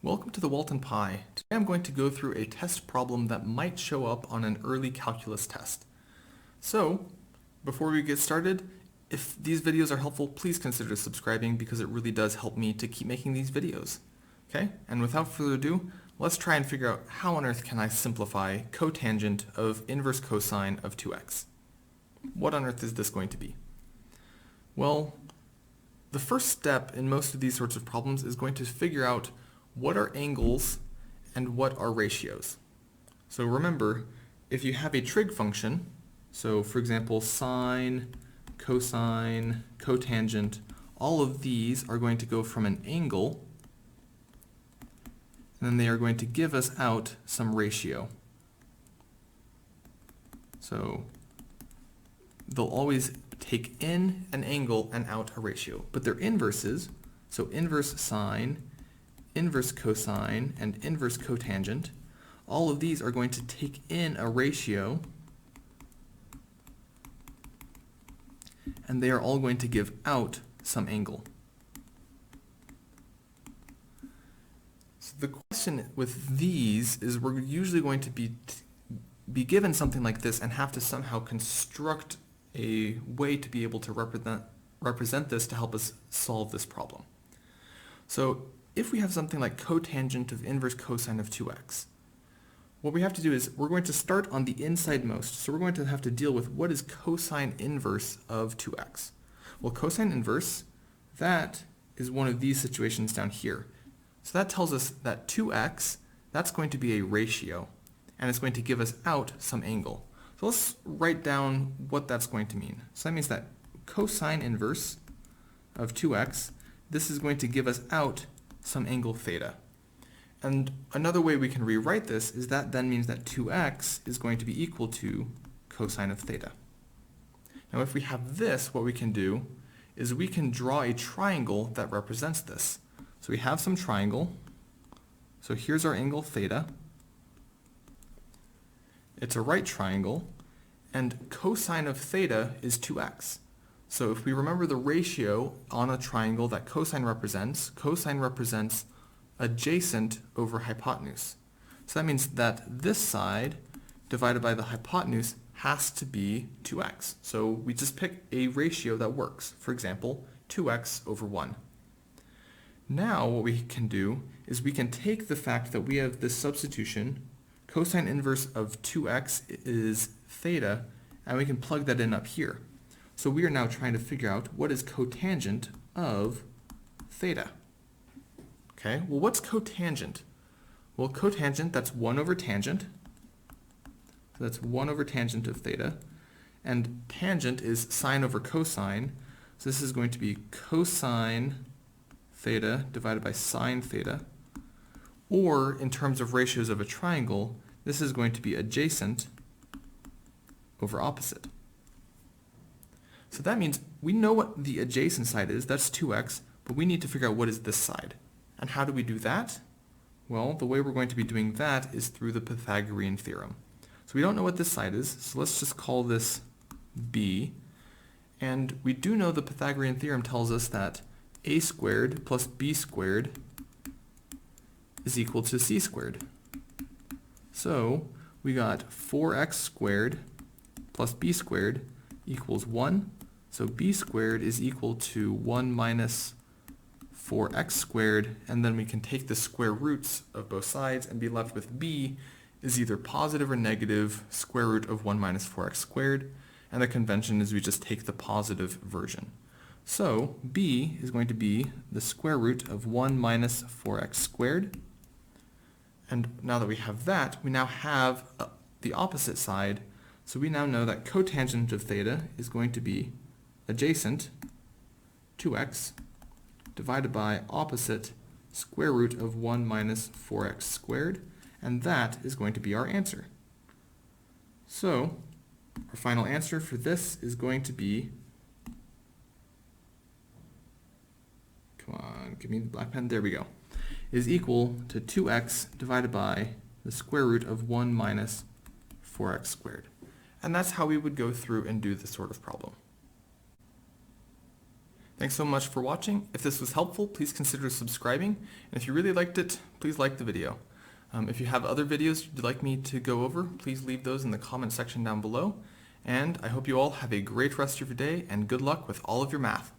Welcome to the Walton Pi. Today I'm going to go through a test problem that might show up on an early calculus test. So, before we get started, if these videos are helpful, please consider subscribing because it really does help me to keep making these videos. Okay, and without further ado, let's try and figure out how on earth can I simplify cotangent of inverse cosine of 2x. What on earth is this going to be? Well, the first step in most of these sorts of problems is going to figure out what are angles and what are ratios. So remember, if you have a trig function, so for example sine, cosine, cotangent, all of these are going to go from an angle, and then they are going to give us out some ratio. So they'll always take in an angle and out a ratio, but they're inverses, so inverse sine, inverse cosine, and inverse cotangent. All of these are going to take in a ratio, and they are all going to give out some angle. So the question with these is we're usually going to be given something like this and have to somehow construct a way to be able to represent this to help us solve this problem. So if we have something like cotangent of inverse cosine of 2x, what we have to do is we're going to start on the inside most. So we're going to have to deal with what is cosine inverse of 2x. Well, cosine inverse, that is one of these situations down here. So that tells us that 2x, that's going to be a ratio, and it's going to give us out some angle. So let's write down what that's going to mean. So that means that cosine inverse of 2x, this is going to give us out some angle theta. And another way we can rewrite this is that then means that 2x is going to be equal to cosine of theta. Now if we have this, what we can do is we can draw a triangle that represents this. So we have some triangle. So here's our angle theta. It's a right triangle, and cosine of theta is 2x. So if we remember the ratio on a triangle that cosine represents adjacent over hypotenuse. So that means that this side divided by the hypotenuse has to be 2x. So we just pick a ratio that works. For example, 2x over 1. Now what we can do is we can take the fact that we have this substitution, cosine inverse of 2x is theta, and we can plug that in up here. So we are now trying to figure out what is cotangent of theta. Okay, well what's cotangent? Well cotangent, that's 1 over tangent. So that's 1 over tangent of theta. And tangent is sine over cosine. So this is going to be cosine theta divided by sine theta. Or in terms of ratios of a triangle, this is going to be adjacent over opposite. So that means we know what the adjacent side is, that's 2x, but we need to figure out what is this side. And how do we do that? Well, the way we're going to be doing that is through the Pythagorean theorem. So we don't know what this side is, so let's just call this b. And we do know the Pythagorean theorem tells us that a squared plus b squared is equal to c squared. So we got 4x squared plus b squared equals 1. So b squared is equal to 1 minus 4x squared, and then we can take the square roots of both sides and be left with b is either positive or negative square root of 1 minus 4x squared, and the convention is we just take the positive version. So b is going to be the square root of 1 minus 4x squared, and now that we have that, we now have the opposite side, so we now know that cotangent of theta is going to be adjacent 2x divided by opposite square root of 1 minus 4x squared, and that is going to be our answer. So our final answer for this is going to be, come on, give me the black pen, there we go, is equal to 2x divided by the square root of 1 minus 4x squared. And that's how we would go through and do this sort of problem. Thanks so much for watching. If this was helpful, please consider subscribing. And if you really liked it, please like the video. If you have other videos you'd like me to go over, please leave those in the comment section down below. And I hope you all have a great rest of your day and good luck with all of your math.